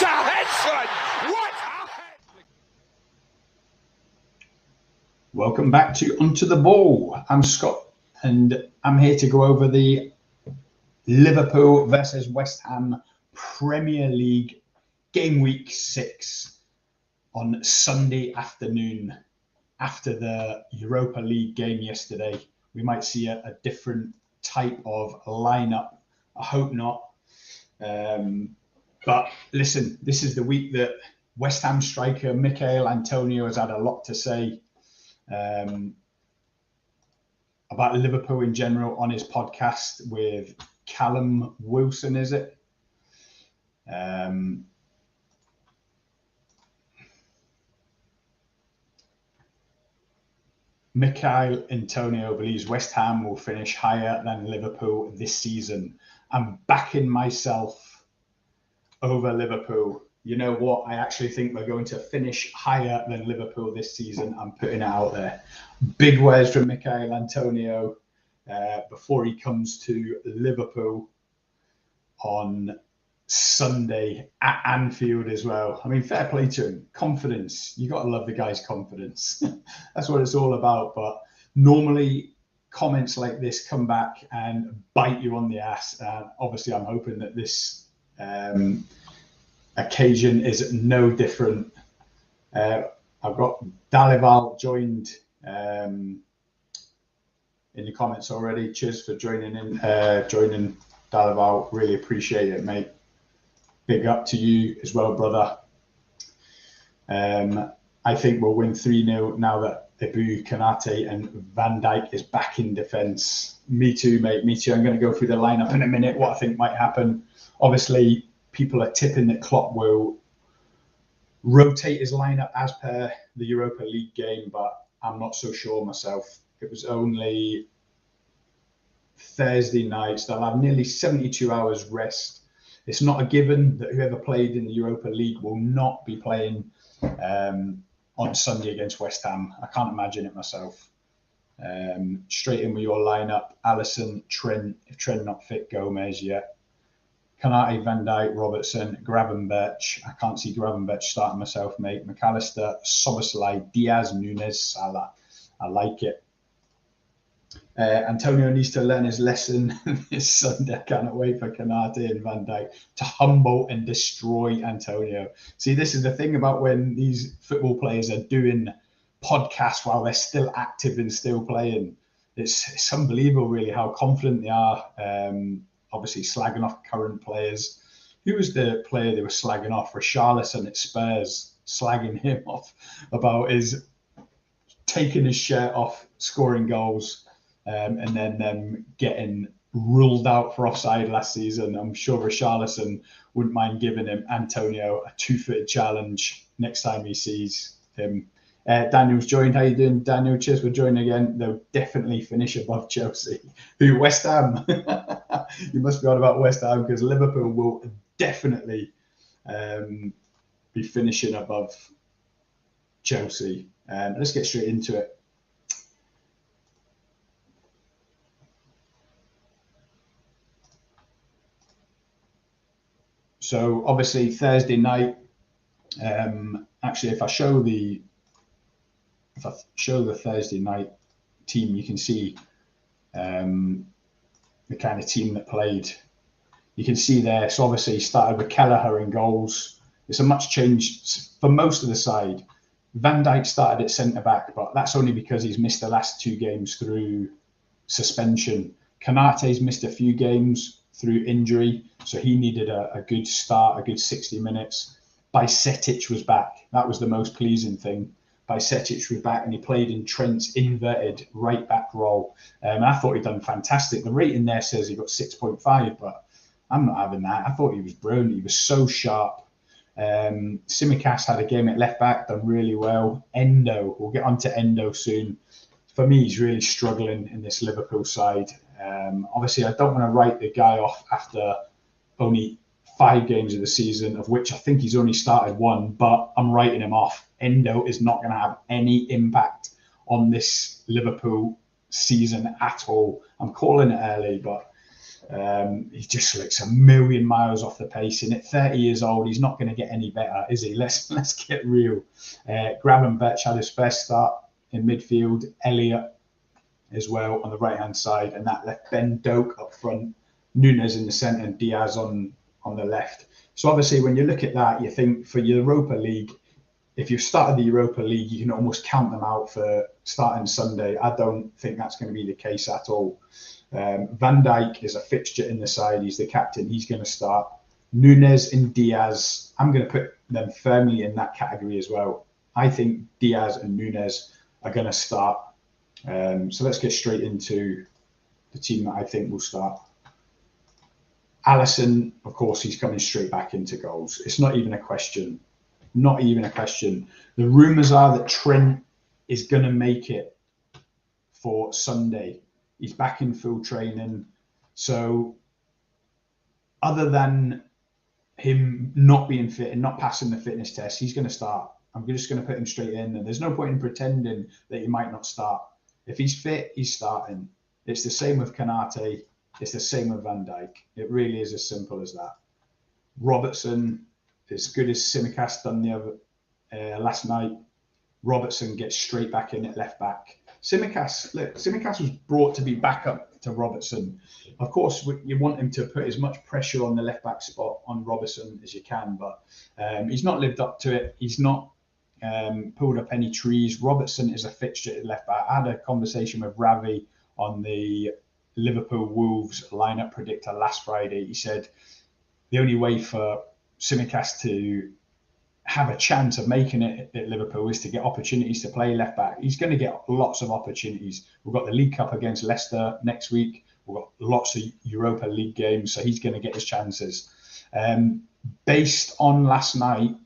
What a head, son! What a head! Welcome back to Onto the Ball. I'm Scott, and I'm here to go over the Liverpool versus West Ham Premier League game week 6 on Sunday afternoon. After the Europa League game yesterday, we might see a different type of lineup. I hope not. But listen, this is the week that West Ham striker MICHAIL Antonio has had a lot to say about Liverpool in general on his podcast with Callum Wilson, is it? MICHAIL Antonio believes West Ham will finish higher than Liverpool this season. I'm backing myself over Liverpool. You know what? I actually think we're going to finish higher than Liverpool this season. I'm putting it out there. Big words from MICHAIL Antonio before he comes to Liverpool on Sunday at Anfield as well. I mean, fair play to him. Confidence. You got to love the guy's confidence. That's what it's all about. But normally comments like this come back and bite you on the ass. Obviously, I'm hoping that this occasion is no different. I've got DHALIWAL joined in the comments already. Cheers for joining DHALIWAL. Really appreciate it, mate. Big up to you as well, brother. I think we'll win 3-0 now that Ibu, Konate and Van Dijk is back in defence. Me too, mate. Me too. I'm going to go through the lineup in a minute, what I think might happen. Obviously, people are tipping that Klopp will rotate his lineup as per the Europa League game, but I'm not so sure myself. It was only Thursday night, so they'll have nearly 72 hours rest. It's not a given that whoever played in the Europa League will not be playing on Sunday against West Ham. I can't imagine it myself. Straight in with your lineup: Alisson, Trent, if Trent not fit, Gomez, yeah. Konate, Van Dijk, Robertson, Gravenberch. I can't see Gravenberch starting myself, mate. McAllister, Szoboszlai, Diaz, Nunes, Salah. I like it. Antonio needs to learn his lesson this Sunday. I cannot wait for Konate and Van Dijk to humble and destroy Antonio. See, this is the thing about when these football players are doing podcasts while they're still active and still playing. It's unbelievable, really, how confident they are. Obviously, slagging off current players. Who was the player they were slagging off? Richarlison at Spurs, slagging him off about his taking his shirt off, scoring goals. And then them getting ruled out for offside last season. I'm sure Richarlison wouldn't mind giving him Antonio a 2-footed challenge next time he sees him. Daniel's joined. How you doing, Daniel? Cheers for joining again. They'll definitely finish above Chelsea. Who? West Ham. You must be on about West Ham, because Liverpool will definitely be finishing above Chelsea. Let's get straight into it. So obviously Thursday night, actually if I show the Thursday night team, you can see the kind of team that played. You can see there, so obviously he started with Kelleher in goals. It's a much changed for most of the side. Van Dijk started at centre-back, but that's only because he's missed the last 2 games through suspension. Konate's missed a few games through injury, so he needed a good start, a good 60 minutes. Bajcetic was back. That was the most pleasing thing. Bajcetic was back, and he played in Trent's inverted right-back role. And I thought he'd done fantastic. The rating there says he got 6.5, but I'm not having that. I thought he was brilliant. He was so sharp. Tsimikas had a game at left-back, done really well. Endo, we'll get on to Endo soon. For me, he's really struggling in this Liverpool side. Obviously, I don't want to write the guy off after only 5 games of the season, of which I think he's only started 1, but I'm writing him off. Endo is not going to have any impact on this Liverpool season at all. I'm calling it early, but He just looks a million miles off the pace, and at 30 years old, he's not going to get any better, is he? Let's get real. Gravenberch had his first start in midfield. Elliott as well on the right-hand side, and that left Ben Doak up front, Nunes in the centre, and Diaz on the left. So obviously, when you look at that, you think for Europa League, if you've started the Europa League, you can almost count them out for starting Sunday. I don't think that's going to be the case at all. Van Dijk is a fixture in the side. He's the captain. He's going to start. Nunes and Diaz, I'm going to put them firmly in that category as well. I think Diaz and Nunes are going to start. So let's get straight into the team that I think will start. Alisson, of course, he's coming straight back into goals. It's not even a question. Not even a question. The rumours are that Trent is going to make it for Sunday. He's back in full training. So other than him not being fit and not passing the fitness test, he's going to start. I'm just going to put him straight in. And there's no point in pretending that he might not start. If he's fit, he's starting. It's the same with Kanate. It's the same with Van Dijk. It really is as simple as that. Robertson, as good as Tsimikas done the other last night, Robertson gets straight back in at left back. Tsimikas was brought to be back up to Robertson. Of course, you want him to put as much pressure on the left back spot on Robertson as you can, but he's not lived up to it. He's not pulled up any trees. Robertson is a fixture at left back. I had a conversation with Ravi on the Liverpool Wolves lineup predictor last Friday. He said the only way for Tsimikas to have a chance of making it at Liverpool is to get opportunities to play left back. He's going to get lots of opportunities. We've got the League Cup against Leicester next week. We've got lots of Europa League games, so he's going to get his chances. Based on last night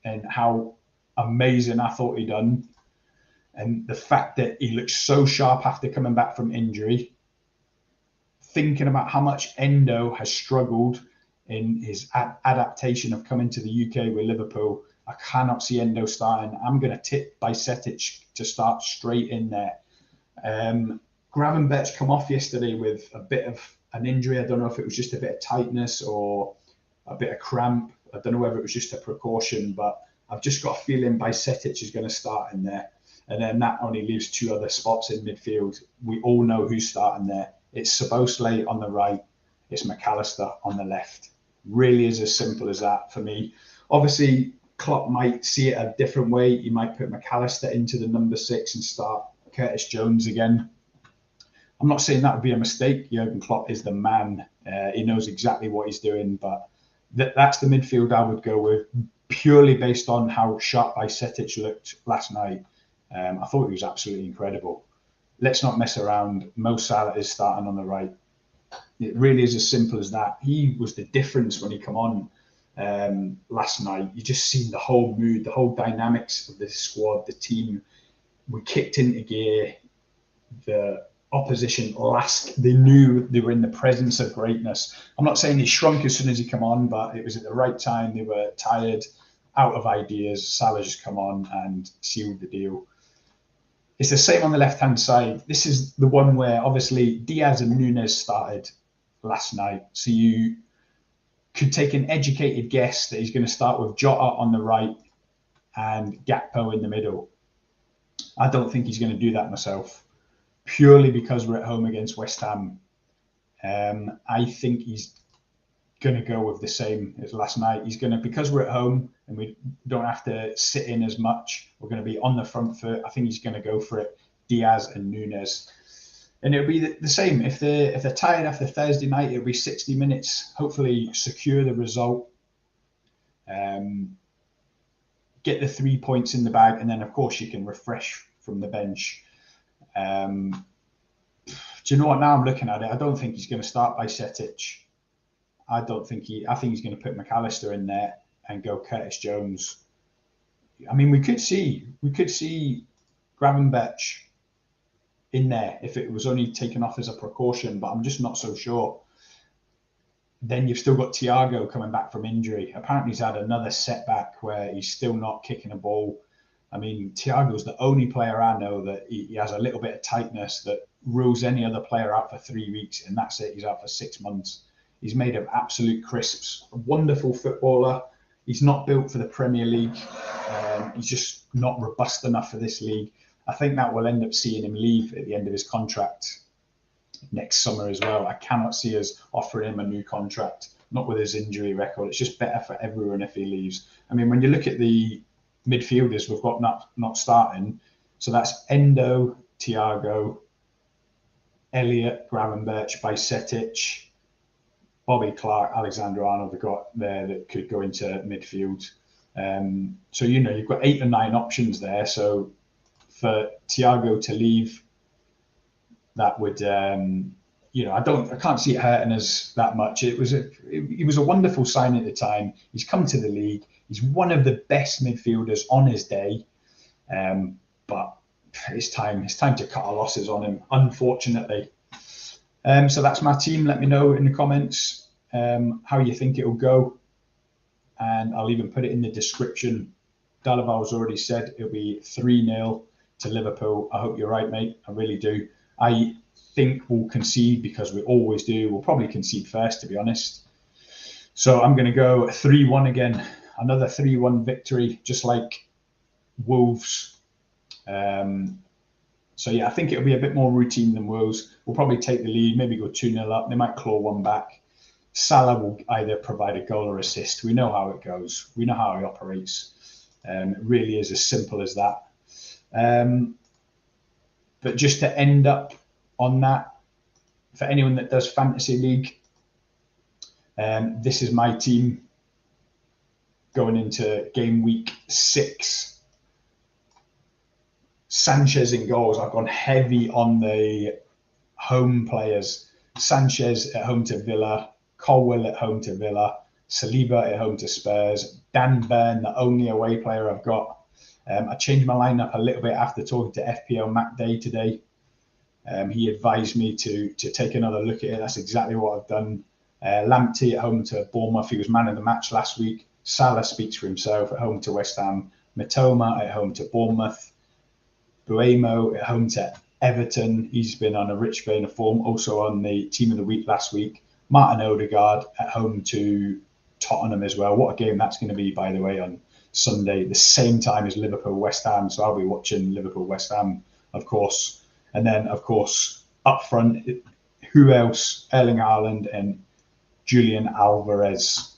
and how amazing I thought he done, and the fact that he looked so sharp after coming back from injury, thinking about how much Endo has struggled in his adaptation of coming to the UK with Liverpool, I cannot see Endo starting. I'm going to tip Bajcetic to start straight in there. Gravenberch come off yesterday with a bit of an injury. I don't know if it was just a bit of tightness or a bit of cramp. I don't know whether it was just a precaution, but I've just got a feeling Bajcetic is going to start in there. And then that only leaves two other spots in midfield. We all know who's starting there. It's Szoboszlai on the right. It's McAllister on the left. Really is as simple as that for me. Obviously, Klopp might see it a different way. He might put McAllister into the number 6 and start Curtis Jones again. I'm not saying that would be a mistake. Jurgen Klopp is the man. He knows exactly what he's doing, but that's the midfield I would go with, purely based on how sharp Bajcetic looked last night. I thought he was absolutely incredible. Let's not mess around. Mo Salah is starting on the right. It really is as simple as that. He was the difference when he come on last night. You just seen the whole mood, the whole dynamics of the squad, the team. We kicked into gear. The opposition they knew they were in the presence of greatness. I'm not saying he shrunk as soon as he come on, but it was at the right time. They were tired, out of ideas. Salah just come on and sealed the deal. It's the same on the left-hand side. This is the one where obviously Diaz and Nunes started last night. So you could take an educated guess that he's going to start with Jota on the right and Gakpo in the middle. I don't think he's going to do that myself, purely because we're at home against West Ham. I think he's going to go with the same as last night. He's going to, because we're at home and we don't have to sit in as much, we're going to be on the front foot. I think he's going to go for it, Diaz and Nunes. And it'll be the same. If they're tired after Thursday night, it'll be 60 minutes, hopefully secure the result, get the 3 points in the bag, and then, of course, you can refresh from the bench. Do you know what? Now I'm looking at it, I don't think he's going to start Bajcetic. I think he's going to put McAllister in there and go Curtis Jones. I mean, we could see Gravenberch in there if it was only taken off as a precaution, but I'm just not so sure. Then you've still got Thiago coming back from injury. Apparently he's had another setback where he's still not kicking a ball. I mean, Thiago's the only player I know that he has a little bit of tightness that rules any other player out for 3 weeks, and that's it. He's out for 6 months. He's made of absolute crisps. A wonderful footballer. He's not built for the Premier League. He's just not robust enough for this league. I think that will end up seeing him leave at the end of his contract next summer as well. I cannot see us offering him a new contract, not with his injury record. It's just better for everyone if he leaves. I mean, when you look at the midfielders we've got not starting, so that's Endo, Thiago, Elliott, Gravenberch, Bajcetic, Bobby Clark, Alexander Arnold have got there that could go into midfield. So, you know, you've got 8 or 9 options there. So for Thiago to leave, that would, you know, I can't see it hurting us that much. He was a wonderful signing at the time. He's come to the league. He's one of the best midfielders on his day. But it's time to cut our losses on him, unfortunately. So that's my team. Let me know in the comments how you think it'll go. And I'll even put it in the description. DHALIWAL's already said it'll be 3-0 to Liverpool. I hope you're right, mate. I really do. I think we'll concede because we always do. We'll probably concede first, to be honest. So I'm going to go 3-1 again. Another 3-1 victory, just like Wolves. So yeah, I think it'll be a bit more routine than Wolves. We'll probably take the lead, maybe go 2-0 up. They might claw one back. Salah will either provide a goal or assist. We know how it goes. We know how he operates. It really is as simple as that. But just to end up on that, for anyone that does Fantasy League, this is my team going into game week 6. Sanchez in goals. I've gone heavy on the home players. Sanchez at home to Villa, Colwill at home to Villa, Saliba at home to Spurs, Dan Burn, the only away player I've got. I changed my lineup a little bit after talking to FPL Matt Day today. He advised me to take another look at it. That's exactly what I've done. Lamptey at home to Bournemouth. He was man of the match last week. Salah speaks for himself at home to West Ham. Mitoma at home to Bournemouth. Buemo at home to Everton. He's been on a rich vein of form. Also on the team of the week last week. Martin Odegaard at home to Tottenham as well. What a game that's going to be, by the way, on Sunday, the same time as Liverpool-West Ham. So I'll be watching Liverpool-West Ham, of course. And then, of course, up front, who else? Erling Haaland and Julian Alvarez.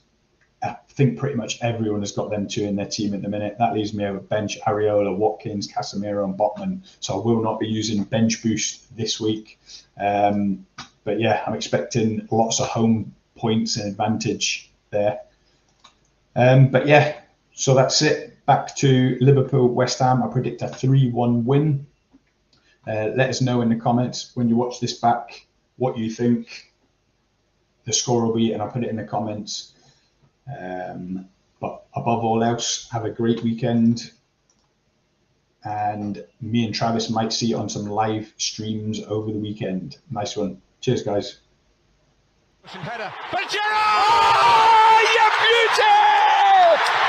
I think pretty much everyone has got them two in their team at the minute. That leaves me over bench Areola, Watkins, Casemiro and Botman. So I will not be using bench boost this week. But yeah, I'm expecting lots of home points and advantage there. But yeah, so that's it. Back to Liverpool, West Ham. I predict a 3-1 win. Let us know in the comments when you watch this back what you think the score will be, and I'll put it in the comments. But above all else, have a great weekend. And me and Travis might see it on some live streams over the weekend. Nice one. Cheers, guys. Header. But Gerrard! Oh, you beauty!